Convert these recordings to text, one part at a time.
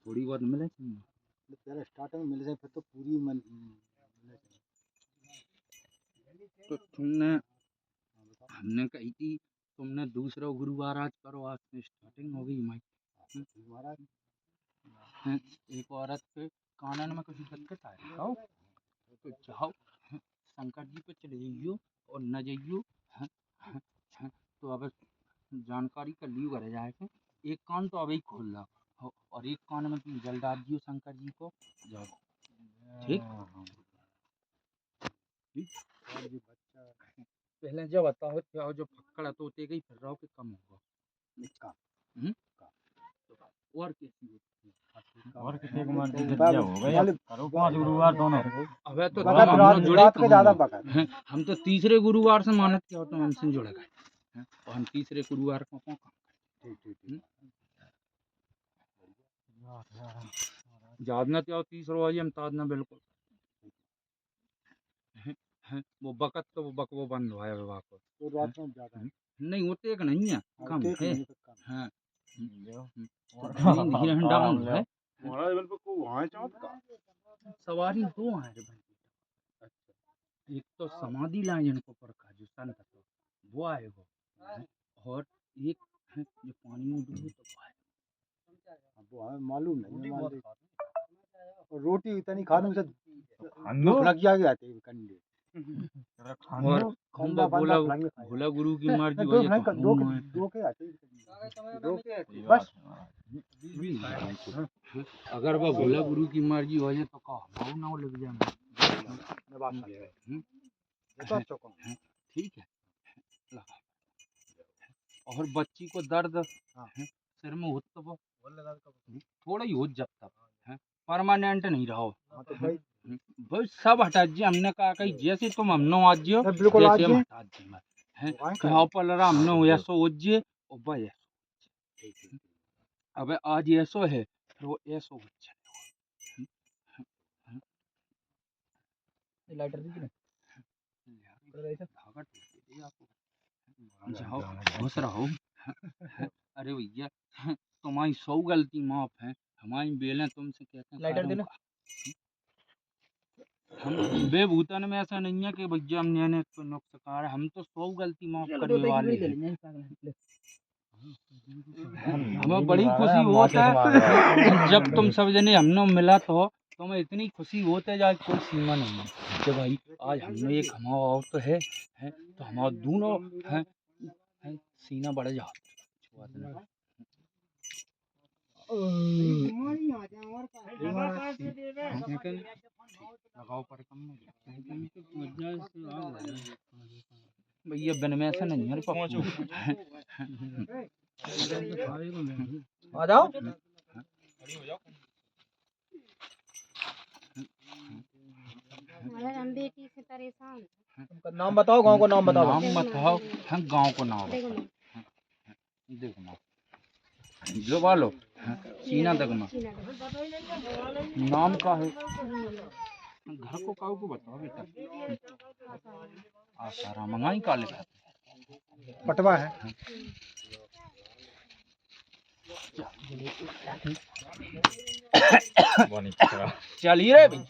थोड़ी बहुत मिले पहले स्टार्टिंग मिल जाए फिर तो पूरी मिले। तो तुमने हमने कही थी तुमने दूसरा गुरुवार आज करो, आज से स्टार्टिंग हो गई माई। एक औरत के कानन में कुछ दिक्कत आ रही हो तो जाओ शंकर जी पे चले जाइयो और न जाइयो। तो अब जानकारी कर लियो घर जाके। एक कान तो अभी खोल रहा और एक कान में तुम जल डाल दियो शंकर जी को, जाओ। ठीक पहले जब बताओ क्या जो फक्कड़ तो उते ही फिर रहो कि कम होगा। और कैसी होती है और कितने को मान के जब हो गया करो 5 गुरुवार दोनों। अबे तो हम जुड़े रात के ज्यादा बका हम तो तीसरे गुरुवार से मानत क्या होता है हमसे जुड़े गए और हम तीसरे गुरुवार को कौन काम याद ना क्या तीसरा आई हम ताज ना बिल्कुल वो बकत तो वो बकवो बंद हुआ है विवाह को तो रात में ज्यादा नहीं होते एक नहीं है कम है। हाँ डाउन है सवारी दो हैं रे भाई। एक तो समाधि लाइन इनको पर का जो संत तो वो आएगा और एक है जो पानी में डूबे तो वो हमें मालूम नहीं है। और रोटी इतनी खाने से लग जाएगी कंडे। और हम बोला भोला गुरु की मर्जी हो जाए तो दो के आते बस अगर वो भोला गुरु की मर्जी हो जाए तो कहो ना लग जाए। ठीक है और बच्ची को दर्द सिर में हो तो थोड़ा ही हो जब तक परमानेंट नहीं रहो। भाई सब हटा दिए हमने कहा कहीं जैसे तुम हमने आज जियो जैसे हम हटा दिए यहाँ पर हमने ऐसो हो जिए और भाई अब आज ऐसो है फिर वो ऐसो हो लाइटर दी जाओ खुश रहो। अरे भैया तुम्हारी 100 गलती माफ है, हमारी बेलें तुमसे कहते हैं लाइटर देना। हम बेभूतन में ऐसा नहीं है कि भैया हमने तो नुकसान हम तो 100 गलती माफ करने वाले हैं। हमें बड़ी खुशी होता है जब तुम सब जने हमने मिला तो तुम्हें इतनी खुशी होता है जाए कोई सीमा नहीं है कि भाई आज हमने एक हमारा और तो है तो हमारा दोनों है सीना बढ़ जाओ। भैया बिन में ऐसा नहीं है आ जाओ हम बेटी से परेशान। नाम बताओ गांव को नाम बताओ। नाम बताओ हम गांव को नाम देखो ना जो वालो चीना तक में नाम का है घर को काऊ को बताओ बेटा। आसारा मंगाई का लिखा पटवा है चलिए रे भाई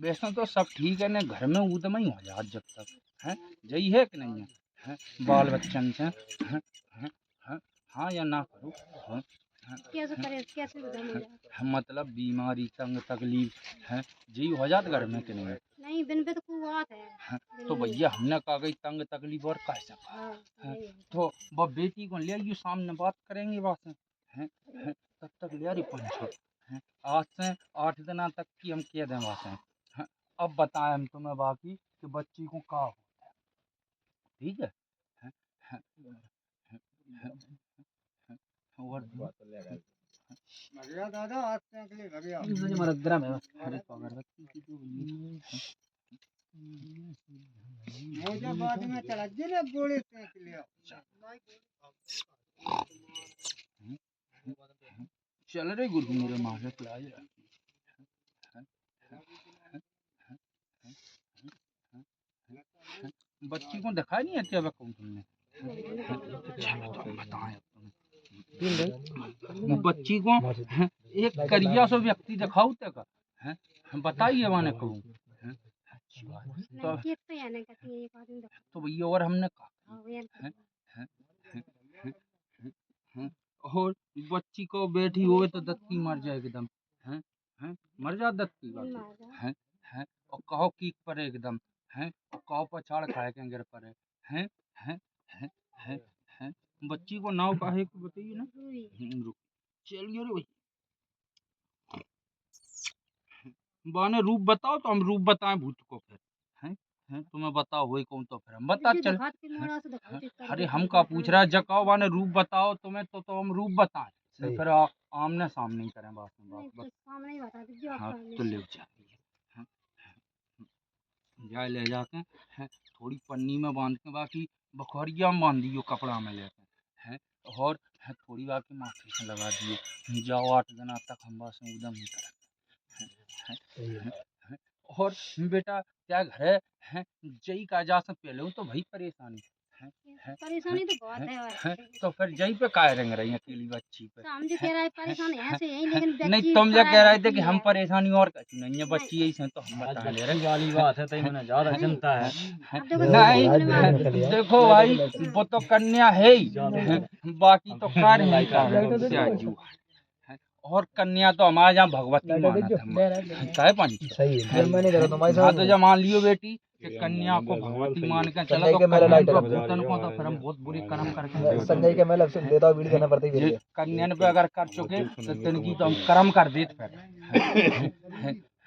वैसे तो सब ठीक है ना घर में उदम ही हो जाए जब तक है यही है कि नहीं है बाल बच्चन से हाँ या ना करो मतलब बीमारी तंग तकलीफ है जी हो जात घर में कि नहीं बिन पे तो बात है। तो भैया हमने कहा गई तंग तकलीफ और कह सका तो वह बेटी को ले आइयो सामने बात करेंगे बात है तब तक ले रही 500 आज से 8 दिन तक की हम कह दें बात अब बताएं हम तुम्हें बाकी कि बच्ची को क्या होता है। ठीक है और दादा बाद में चला जे गोली चल रहे गुरु मेरे मारे प्लाज बच्ची को दिखाई नहीं आती अब कौन तुमने चलो तो बताएं तुम्हें बच्ची को एक करिया सो व्यक्ति दिखाओ तक बताइए माने कहूँ अच्छी बात तो नहीं एक तो यानी कहती है एक आदमी देखो तो भैया और हमने कहा हाँ यार और बच्ची को बैठी हुए तो दत्ती मर जाए एकदम हैं हैं मर जा दत्ती नहीं बात मार हैं हैं और कहो कीक पर एकदम हैं और कहो पछाड़ खाए के गिर पर हैं हैं हैं हैं हैं बच्ची को नाव काहे को बताइए ना रुक चलिए रे भाई बाने रूप बताओ तो हम रूप बताएं भूत को फिर हैं हैं तुम्हें बताओ वही कौन तो फिर हम बता चल अरे हम का पूछ रहा है जकाओ बाने रूप बताओ तुम्हें तो हम रूप बताएं फिर आमने सामने ही करें बात में बात सामने ही बता दीजिए हाँ आप तो ले जाइए जाए ले जाके हैं थोड़ी पन्नी में बांध के बाकी बखोरिया में बांध दियो कपड़ा में लेके हैं और है थोड़ी बाकी माथे से लगा दिए जाओ 8 दिन तक हम बस एकदम ही करें और बेटा क्या घर है जई का जा से पहले हूँ तो भाई परेशानी परेशानी तो बहुत है तो फिर जई पे काय रंग रही है अकेली बच्ची पे हम जो कह रहा है परेशानी ऐसे यही लेकिन नहीं तुम जो कह रहे थे कि हम परेशानी और कुछ नहीं है बच्ची यही से तो हम बता ले रहे वाली बात है तो मैंने ज्यादा चिंता है नहीं देखो भाई वो तो कन्या है ही बाकी तो कार्य नहीं कर रहे और कन्या तो हमारे यहाँ भगवती मानत है पंच सही है मैंने करा तुम्हारे हाँ तो जब मान लियो बेटी कि कन्या को भगवती मान के चलो तो भूतन को तो फिर हम बहुत बुरी कर्म करके संजय के मैं लक्ष्य देता हूँ वीडियो देना पड़ती है कन्या पे अगर कर चुके तो तिनकी तो हम कर्म कर देते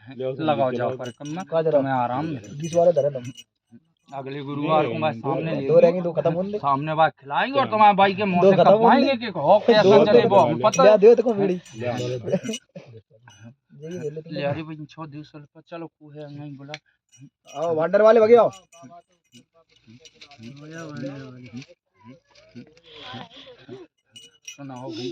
फिर लगाओ जाओ पर कम में तुम्हें आराम 20 वाले धरे तुम अगले गुरुवार को मैं सामने ले दो रहेंगे दो खत्म होने सामने बात खिलाएंगे और तुम्हारे भाई के मुंह से कपाएंगे कि हो कैसा चले वो हम पता दे देखो वीडियो ले अरे भाई 6 दिवस पर चलो को है नहीं बोला आओ वांडर वाले भगे आओ सुनाओ भाई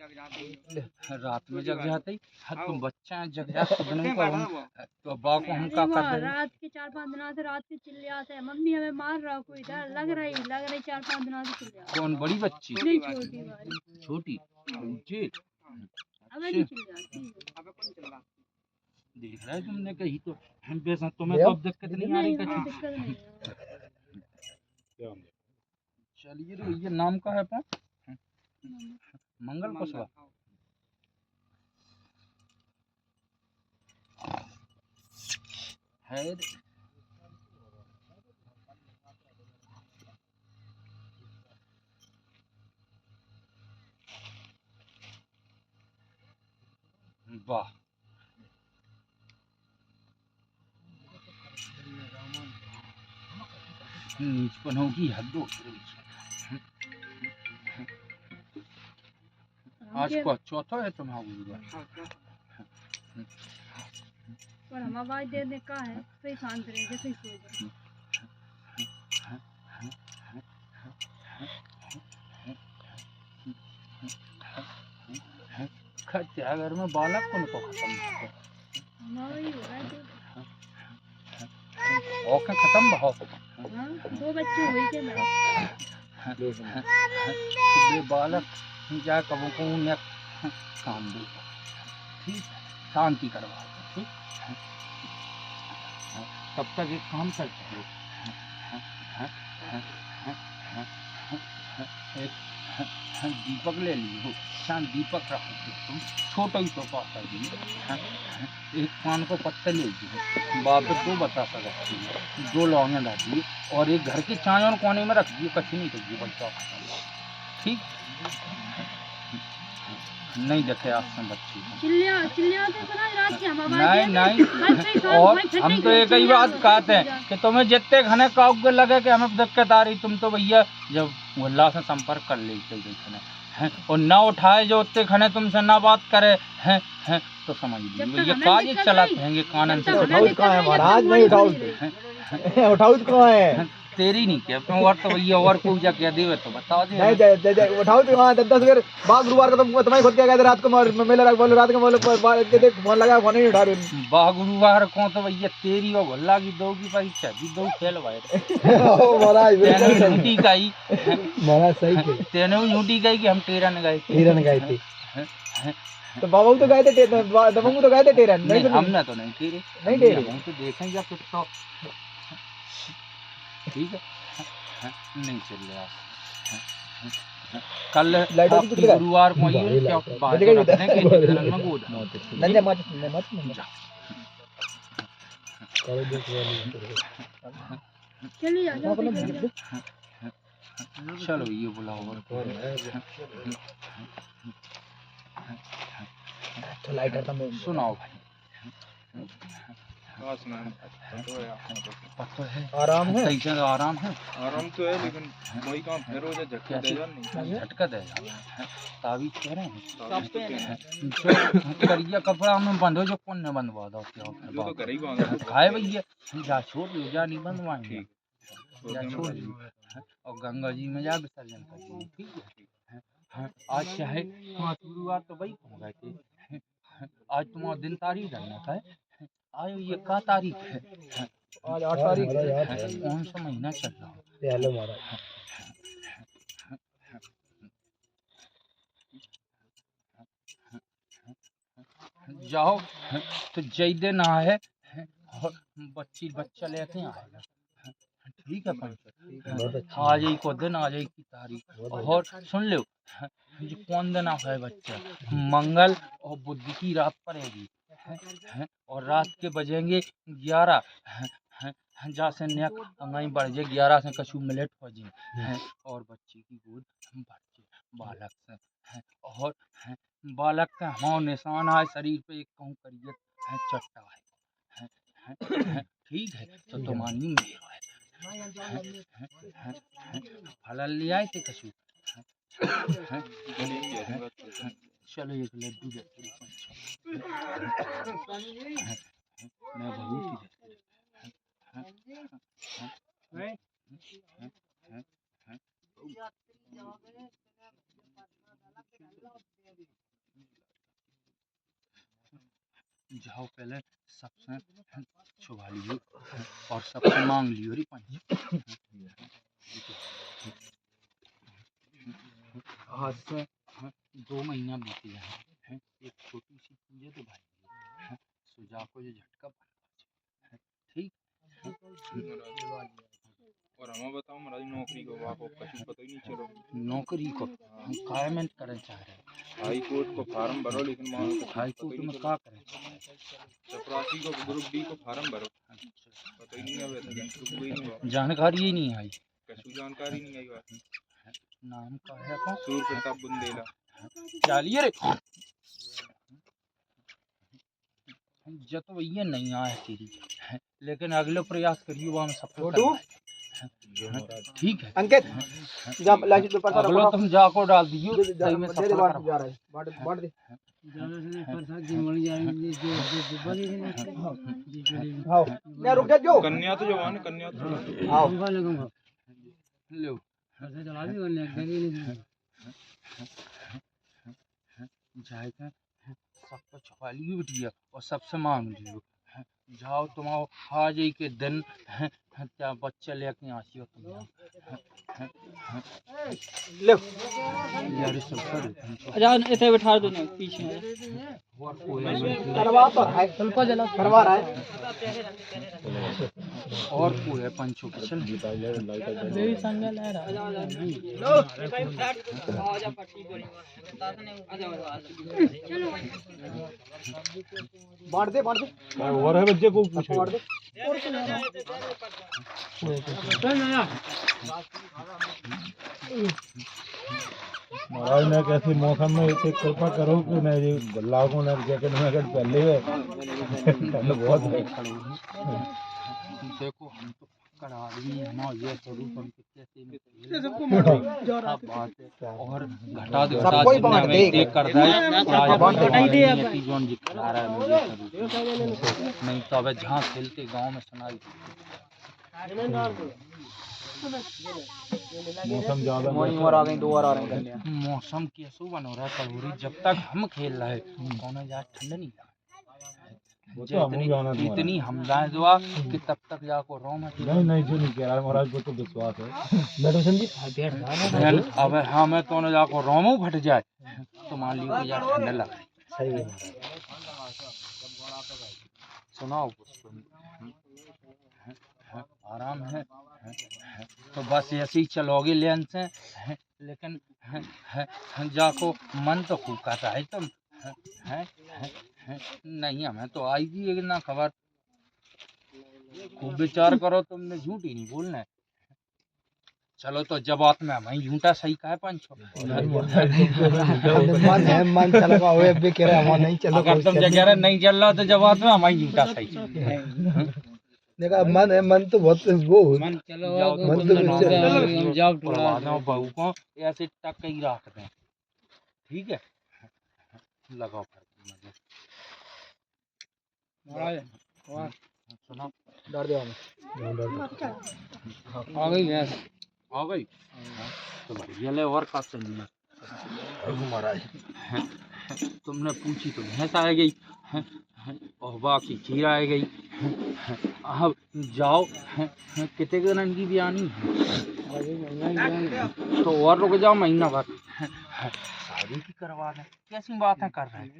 रात में जग जाते तुम बच्चा जग जाते तो बा को हम का कर रात के 4-5 दिनों से रात के चिल्लाते हैं मम्मी हमें मार रहा कोई डर लग रही 4-5 दिनों से चिल्लाते कौन बड़ी बच्ची नहीं छोटी वाली छोटी जेठ अब नहीं चिल्लाती देख रहा है तुमने कही तो हम बेसा तुम्हें तो अब दिक्कत नहीं आ रही नहीं कुछ दिक्कत नहीं है चलिए रे ये नाम का है अपन मंगल कुशवा है वाह नीचपन होगी हद हो आज को चौथा है तुम्हारा गुरुवार पर हम आवाज देने का है सही शांत रहे जैसे सो जाए क्या घर में बालक कौन को खत्म हमारा ही हो रहा है ओके खत्म बहुत हाँ 2 बच्चे हुए के मेरे बे बालक जा कबो को ने काम दे ठीक शांति करवा ठीक तब तक एक काम कर चलो एक दीपक ले लियो शांत दीपक रखो तुम छोटा ही तो पास एक पान को पत्ते ले लीजिए बाप 2 बता सकती 2 लौंगे डालिए और एक घर के चाय और कोने में रख दिए कच्ची नहीं करिए बच्चा ठीक नहीं देखे आज से बच्ची चिल्लाते सुना रात के हम आवाज नहीं और हम तो एक ही बात कहते हैं कि तुम्हें जितने घने काग लगे कि हमें दिक्कत आ रही तुम तो भैया जब मुहल्ला से संपर्क कर लेते हैं और ना उठाए जो उतने घने तुमसे ना बात करे हैं तो समझ लीजिए ये काज चलाते हैं कानन से उठाओ कहाँ है महाराज नहीं उठाओ उठाओ कहाँ है तेरी नहीं क्या अपने और तो भैया और पूजा क्या देवे तो बता दे। नहीं दे दे उठाओ तो वहाँ 10 फिर बाग गुरुवार को तुम तुम्हारी खुद क्या कहते रात को मेला लगा बोलो रात को बोलो देख फोन लगा फोन नहीं उठा रहे बा गुरुवार को तो भैया तेरी और भल्ला की दो की परीक्षा दी दो फेल भाई महाराज तेने झूठी कही महाराज सही थे तेने झूठी कही कि हम टेरन गए टेरन गए थे तो बाबू तो गए थे दबंगू तो गए थे टेरन नहीं हमने तो नहीं टेरे नहीं टेरे हम तो देखेंगे फिर तो ठीक है नहीं चल रहा कल गुरुवार को ये क्या बात रखने के लिए में गोद नंदे मत चलिए जाओ चलो ये बुलाओ तो लाइटर तो सुनाओ भाई आराम है कैसे आराम है आराम तो है लेकिन वही काम फिर हो जाए झटका दे जान नहीं झटका दे ताबीज कह रहे हैं करिया कपड़ा में बंधो जो कौन ने बंधवा दो वो तो कर ही बांधा खाए भैया जा छोड़ दो जा नहीं बंधवाएंगे जा छोड़ दो और गंगा जी में जा विसर्जन कर दो ठीक है आज चाहे गुरुवार तो वही हो गए थे आज तुम्हारा दिन तारीख जानना था आज ये का तारीख है आज 8 तारीख है कौन सा महीना चल रहा है हेलो महाराज जाओ तो जय दिन है और बच्चा लेके आएगा ठीक है पंच आज ही को दिन आज ही की तारीख और सुन लो जो कौन दिन है बच्चा मंगल और बुध की रात पड़ेगी और रात के बजेंगे 11 जा से नेक अंगाई बढ़ जाए 11 से कछु मिलेट हो जाए और बच्चे की गोद भर जाए बालक से और बालक का हमारा निशान है शरीर पे एक कहूँ करियत चट्टा है ठीक है तो तुम्हारी मेहर है फल ले आए थे कछु चलो एक लड्डू मैं बहुत जाओ पहले सबसे छुपा लियो और सबसे मांग लियो रे पंच आज से 2 महीना बीत गया है एक छोटी सी पूजा तो भाई सुजा को जो झटका ठीक और हमें बताओ हमारी नौकरी को आपको कहीं पता ही नहीं चलो नौकरी को हम कायमेंट करना चाह रहे हैं हाई कोर्ट को फार्म भरो लेकिन वहाँ को हाई कोर्ट में क्या करें चपरासी को ग्रुप डी को फार्म भरो पता ही नहीं आवे तो कोई नहीं जानकारी ही नहीं आई कछु जानकारी नहीं आई बात नाम का है अपन सूर प्रताप बुंदेला चलिए रे जब तो ये नहीं आया तेरी लेकिन अगले प्रयास करिए वो हम सब ठीक है अंकित जा लाइट पे अगलो तुम जाको डाल दियो सही में सब जा रहा है बांट दे आओ मैं रुक जा जो कन्या तो जवान कन्या तो आओ लो जाएगा सबको छुपा लियो बिटिया और सबसे मांग लियो जाओ तुम आओ आज ही के दिन क्या बच्चा लेके आसियो तुम ले यार सब कर जा इथे बैठा दो ना पीछे करवा तो है हल्का जला करवा रहा है और कोई है पंचों के चल मेरी संग ले रहा चलो बांट दे और है बच्चे को पूछो बांट दे महाराज ने कैसे मौसम में एक कृपा करो कि नहीं ये गल्ला को ना जैकेट में अगर पहले है बहुत है देखो हम तो कर आदमी है ना ये स्वरूप हम कैसे बात है और घटा दो सब कोई बांट दे एक कर दे की जोन जी खा रहा है मुझे नहीं तो अब जहाँ खेलते गांव में सुनाई मौसम ज्यादा मौसम कैसो बनो रहा है कलूरी, जब तक हम खेल रहे कौन यार ठंड नहीं लगा। वो तो हम जाना तुम्हारा। इतनी हम जाए दुआ कि तब तक जाको रोम नहीं नहीं जो नहीं कह रहा है महाराज, वो तो विश्वास है। अब हमें तो न जाको रोमो फट जाए तो मान लियो कि यार ठंड लग रही। सही है। सुनाओ कुछ तुम। आराम है तो बस ऐसे ही चलोगे लेन से, लेकिन जाको मन तो खूब कर रहा है तुम। नहीं हमें तो आएगी एक ना खबर, खूब विचार करो, तुमने झूठ ही नहीं बोलना है। चलो तो जबात में हमें झूठा सही कहा है पंचो। मन है, मन चला हुआ है, अभी कह रहा है नहीं चलो। अगर तुम कह रहे नहीं चल रहा तो जबात में हमें झूठा सही। देखा मन है, मन तो बहुत वो मन चलो जाओ तो मन तो हम जाओ परवाना बहू को ऐसे टक ही रख दें, ठीक है। लगाओ फिर मजे। सुना डर दे हमें। आ गई भैंस। आ गई तो बढ़िया ले, और का चाहिए महाराज तुमने पूछी तो भैंस आ गई और बाकी खीर आ गई। अब जाओ, कितने दिन की बयानी है तो और रुक जाओ महीना भर, शादी की करवा दें। कैसी बातें कर रहे हैं।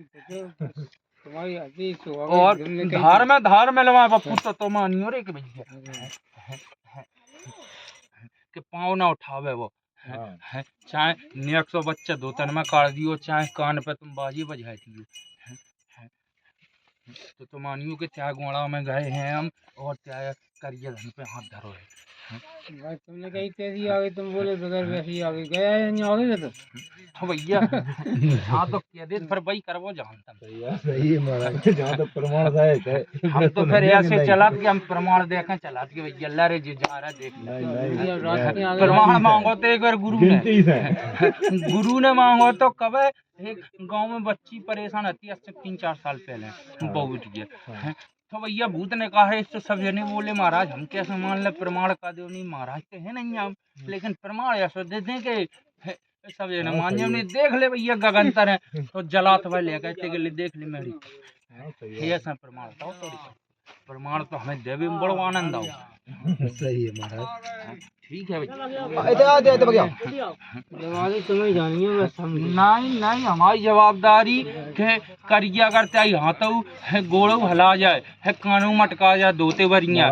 तुम्हारी अभी और धार में लगा पप्पू तो तुम नहीं हो रे कि भैया कि पाँव ना उठावे वो। चाहे 100 बच्चे दो तन में काट दियो, चाहे कान पे तुम बाजी बजाई दियो, तो तुम मानियो कि त्या गोड़ा में गए हैं हम और त्या करिए धन पे हाथ धरो है। भाई तुमने कही तेजी आ गई, तुम बोले बगैर वैसी आ गई, गया है नहीं आ गई तो भैया हाँ तो कह दे फिर वही करवो जानता सही है महाराज। जहाँ तक प्रमाण है हम तो फिर ऐसे चला कि हम प्रमाण देखें, चला कि भैया अल्लाह रे जी जा रहा है देख ले। प्रमाण मांगो तो एक बार गुरु ने मांगो तो कब एक गांव में बच्ची परेशान होती है 3-4 साल पहले बहू गया तो भैया भूत ने कहा है इस तो सब जने बोले महाराज हम कैसे मान ले, प्रमाण का दो नहीं महाराज तो है नहीं हम, लेकिन प्रमाण ऐसा दे दें कि सब जने मान जाए। हमने देख ले भैया गगनतर है तो जलात भाई ले कहते के लिए देख ले मेरी ऐसा प्रमाण था थोड़ी, प्रमाण तो हमें देवी में बड़ो आनंद आओ। सही है महाराज। ठीक है तुम्हें जानिए बस हम नहीं हमारी जवाबदारी के करिया करते आई हाँ तो गोड़ो हला जाए है कानू मटका जाए दोते बरिया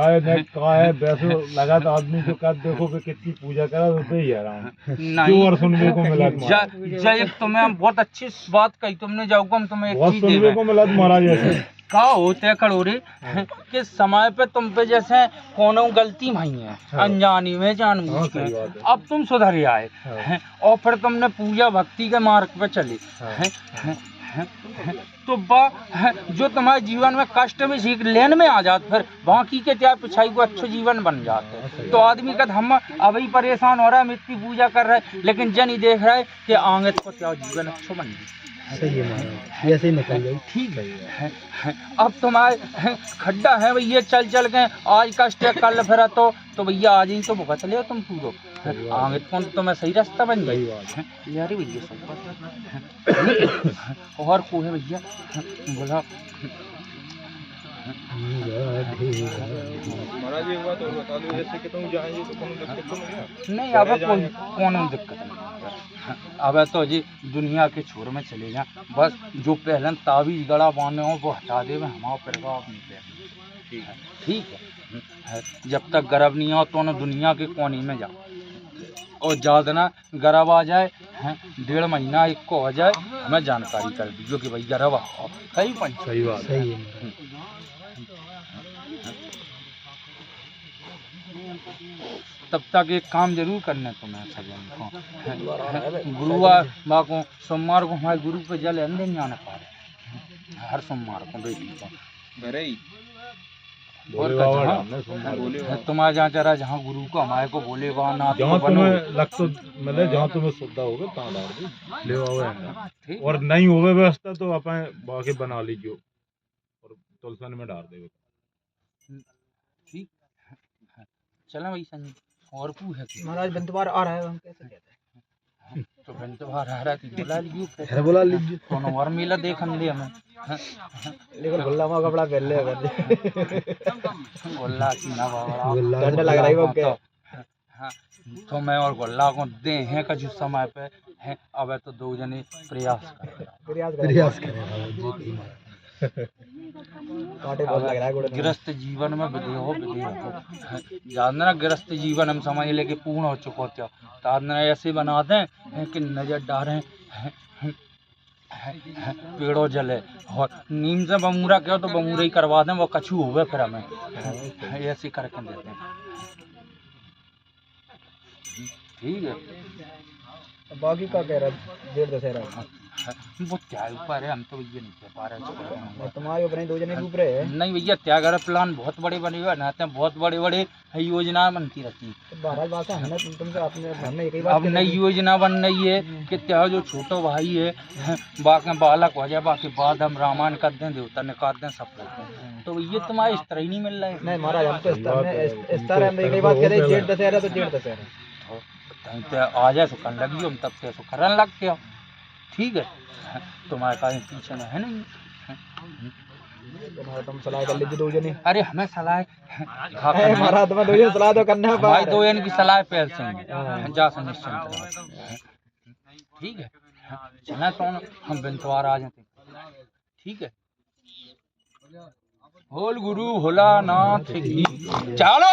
कहा है वैसे लगा तो आदमी जो कर देखो कि कितनी पूजा करा तो ही आराम नहीं और सुनने को मिला तुम्हारा। जय तुम्हें बहुत अच्छी बात कही तुमने, जाऊंगा हम तुम्हें एक बहुत चीज सुनने देवे को मिला महाराज ऐसे का होते खड़ोरे कि समय पे तुम पे जैसे कोनो गलती भाई है अनजानी में जानबूझ के, अब तुम सुधर आए और फिर तुमने पूजा भक्ति के मार्ग पे चले तो जो तुम्हारे जीवन में कष्ट में सीख लेन में आ जाते फिर बाकी के त्या पिछाई को अच्छे जीवन बन जाते। तो आदमी का हम अभी परेशान हो रहा है, मिट्टी पूजा कर रहा है, लेकिन जन ही देख रहा है कि आगे को क्या जीवन अच्छा बन गया। सही है महाराज, ऐसे ही निकल जाए। ठीक है अब तुम्हारे खड्डा है भैया चल के आज कष्ट है कल फिर तो भैया आज ही तो भुगत ले तुम पूरो आगे कौन तो मैं सही रास्ता बन गई यार भैया सब और को है भैया बोला महाराज एक बात और बता दो, जैसे कि तुम जाएंगे तो कोनो दिक्कत तो नहीं है? नहीं अब कोई कौन दिक्कत नहीं, अब तो जी दुनिया के छोर में चले जा, बस जो पहले ताबीज गड़ा बांधे हो वो हटा दे हमारा प्रभाव नहीं पे। ठीक है जब तक गर्भ नहीं हो तो ना दुनिया के कोने में जाओ और ज़्यादा गर्भ आ जाए 1.5 महीना एक को हो जाए हमें जानकारी कर दीजिए कि भाई गर्भ आओ। सही पंच सही बात सही है। तब तक एक काम जरूर करना तुम्हें सभी गुरुवार को सोमवार को हमारे गुरु पे जल अंदर नहीं आने पा रहे हर सोमवार को बेटी को और तुम्हारे जहाँ जरा जहाँ गुरु को हमारे को बोले वहाँ ना जहाँ तुम्हें लग तो मतलब जहाँ तुम्हें सुविधा होगा तहाँ डाल दो ले आओ और नहीं होवे व्यवस्था तो अपन बाकी बना लीजिए और तुलसन में डाल देगा। ठीक चलो भाई संजय और कू है कि महाराज बंतवार आ रहा है हम कैसे कहते हैं तो बन तो बाहर आ रहा थी बुला लियो है बोला लीजिए कोनो और मेला देखन दे हमें लेकिन गुल्ला में कपड़ा पहन ले गोल्ला की ना बाबा ठंड लग रही है वो के हाँ तो मैं और गोल्ला को दे हैं का जो समय पे है अब तो दो जने प्रयास कर प्रयास करें कांटे बहुत लग रहा है गुड़ गृहस्थ जीवन में विधेय हो जानना गृहस्थ जीवन हम समझ ले कि पूर्ण हो चुका हो तादना ऐसे बना दें कि नजर डालें पेड़ों जले और नीम से बमूरा क्या तो बमूरा ही करवा दें वो कछू हुए फिर हमें ऐसे करके देते हैं ठीक है बाकी का कह रहा डेढ़ दशहरा वो त्याग ऊपर है हम तो ये नहीं कह पा रहे तुम्हारे ऊपर दो जने के ऊपर है नहीं भैया त्यागर प्लान बहुत बड़े बने हुए बनाते हैं बहुत बड़े बड़े योजना बनती रहती है तो महाराज बात है तुमसे अपने हमने एक ही अब नई योजना बन रही है कि त्याग जो छोटो भाई है बाकी बालक हो जाए बाकी बाद हम रामायण कर दें देवता ने कर दें सब करते हैं तो ये तुम्हारे इस तरह ही नहीं मिल रहा है नहीं महाराज हम तो इस तरह हम एक ही बात करें डेढ़ दशहरा तो डेढ़ दशहरा आ जाए तो कर लगी हम तब से तो करने लगते हो ठीक है तुम्हारे पास पीछे में है नहीं तुम्हारा तुम सलाह कर लीजिए दो जने अरे हमें सलाह महाराज तुम्हें दो जने सलाह तो करना है भाई दो जन की सलाह पहल से जा से निश्चिंत रहो ठीक है चलना तो हम बिंतवार आ जाते ठीक है बोल गुरु भोलानाथ की चलो।